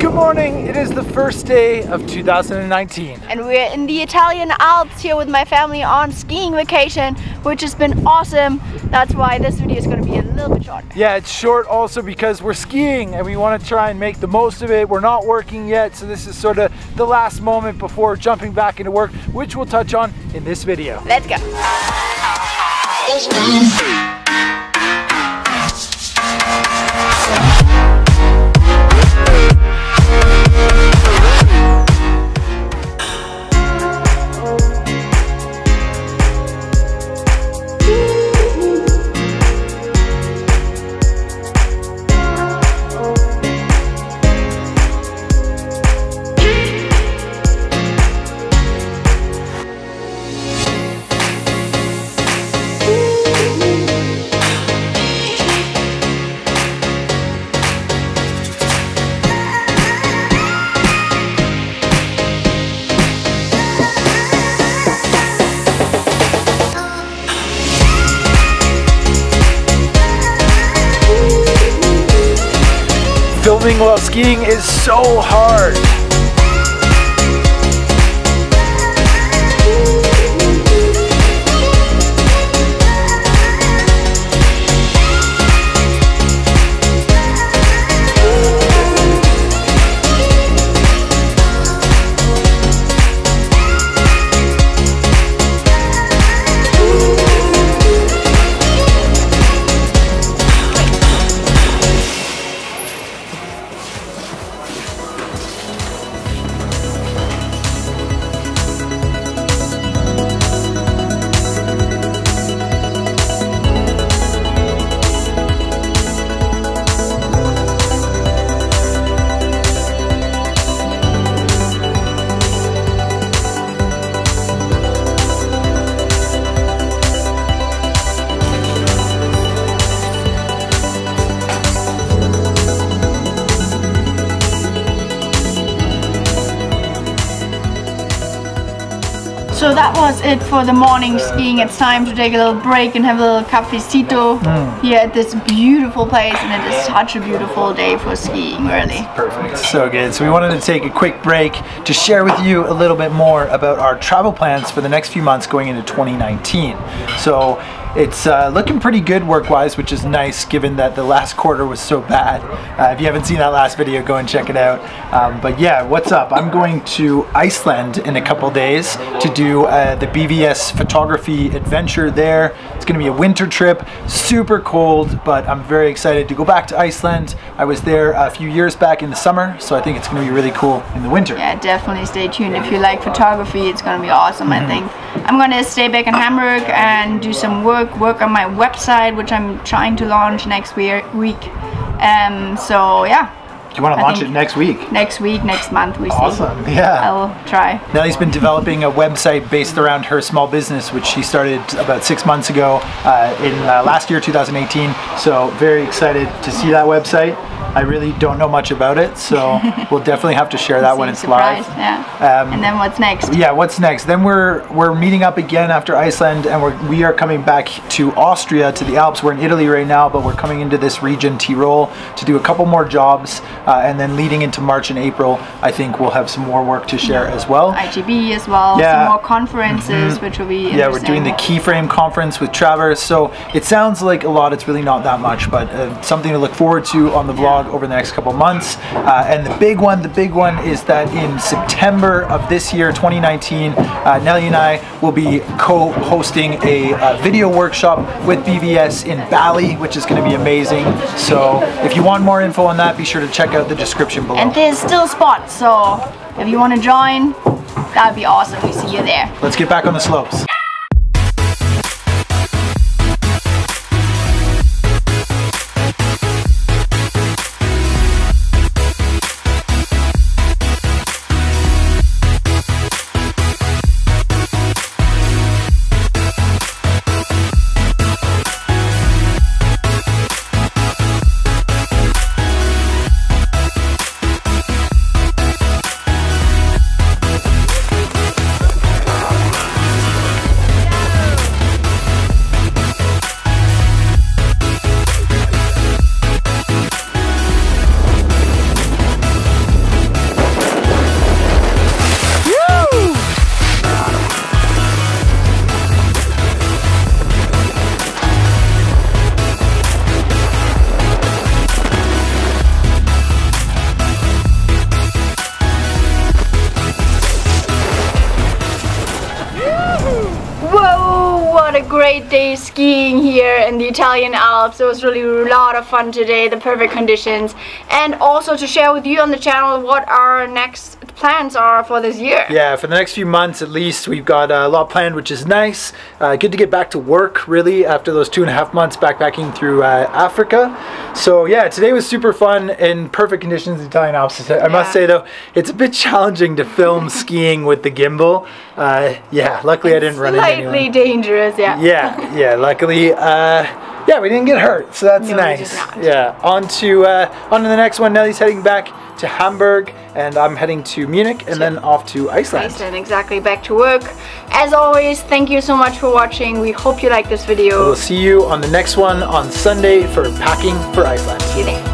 Good morning, it is the first day of 2019. And we're in the Italian Alps here with my family on skiing vacation, which has been awesome. That's why this video is going to be a little bit shorter. Yeah, it's short also because we're skiing and we want to try and make the most of it. We're not working yet, so this is sort of the last moment before jumping back into work, which we'll touch on in this video. Let's go. Filming while skiing is so hard. So that was it for the morning skiing. It's time to take a little break and have a little cafecito here at this beautiful place, and it is such a beautiful day for skiing, really. Perfect, so good. So we wanted to take a quick break to share with you a little bit more about our travel plans for the next few months going into 2019. So it's looking pretty good work-wise, which is nice given that the last quarter was so bad. If you haven't seen that last video, go and check it out. But yeah, what's up? I'm going to Iceland in a couple days to do the BVS photography adventure there. It's going to be a winter trip, super cold, but I'm very excited to go back to Iceland. I was there a few years back in the summer, so I think it's going to be really cool in the winter. Yeah, definitely stay tuned. If you like photography, it's going to be awesome, I think. I'm going to stay back in Hamburg and do some work on my website, which I'm trying to launch next week. So yeah. Do you want to launch it next week? Next week, next month, we see. Awesome, yeah. I'll try. Nellie's been developing a website based around her small business, which she started about 6 months ago in last year, 2018. So very excited to see that website. I really don't know much about it, so we'll definitely have to share that when it's live. Yeah. And then what's next? Yeah, what's next? Then we're meeting up again after Iceland, and we are coming back to Austria, to the Alps. We're in Italy right now, but we're coming into this region, Tyrol, to do a couple more jobs, and then leading into March and April, I think we'll have some more work to share as well. IGB as well, some more conferences, which will be interesting. Yeah, we're doing the Keyframe conference with Travers, so it sounds like a lot, it's really not that much, but something to look forward to on the vlog over the next couple months. And the big one is that in September of this year, 2019, Nellie and I will be co-hosting a video workshop with BVS in Bali, which is going to be amazing. So if you want more info on that, be sure to check out the description below. And there's still spots, so if you want to join, that'd be awesome. We see you there. Let's get back on the slopes. great day skiing here in the Italian Alps. It was really a lot of fun today, the perfect conditions, and also to share with you on the channel what our next plans are for this year. Yeah, for the next few months at least, we've got a lot planned, which is nice. Good to get back to work really after those 2.5 months backpacking through Africa. So yeah, today was super fun in perfect conditions in the Italian Alps. I must say though, it's a bit challenging to film skiing with the gimbal. Yeah, luckily I didn't run into anyone. Slightly dangerous, yeah. Yeah, luckily, yeah, we didn't get hurt, so that's nice. Yeah, on to the next one. Nellie's heading back to Hamburg, and I'm heading to Munich, and then off to Iceland. Iceland, exactly, back to work. As always, thank you so much for watching. We hope you like this video. We'll see you on the next one on Sunday for packing for Iceland. See you there.